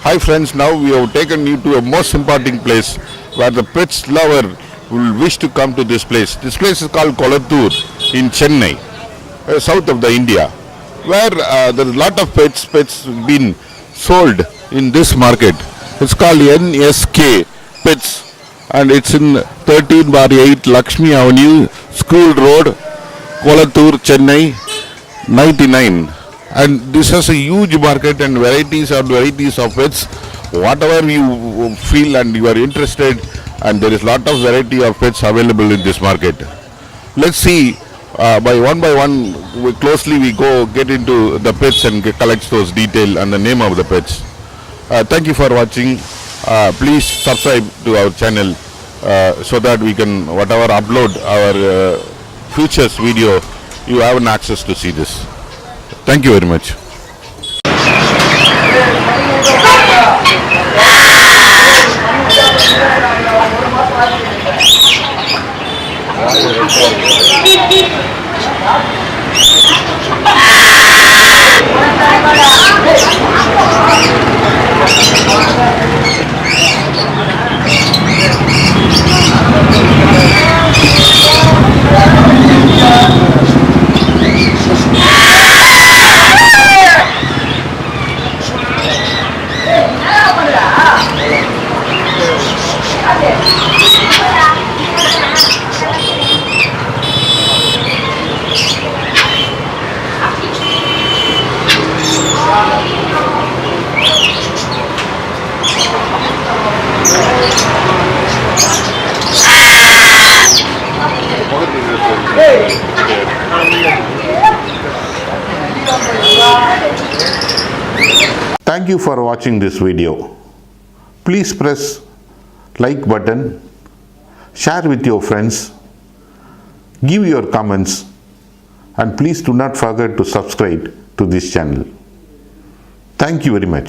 Hi friends, now we have taken you to a most important place where the pets lover will wish to come to this place. This place is called Kolathur in Chennai, south of the India, where there is a lot of pets been sold in this market. It's called N.S.K.Pets and it's in 13/8 Lakshmi Avenue, School Road, Kolathur, Chennai, 99. And this has a huge market and varieties of pets. Whatever you feel and you are interested, and there is lot of variety of pets available in this market. Let's see by one, closely we go get into the pets and collect those detail and the name of the pets. Thank you for watching. Please subscribe to our channel so that we can whatever upload our futures video, you have an access to see this. Thank you very much. Thank you for watching this video. Please press like button, share with your friends, give your comments, and please do not forget to subscribe to this channel. Thank you very much.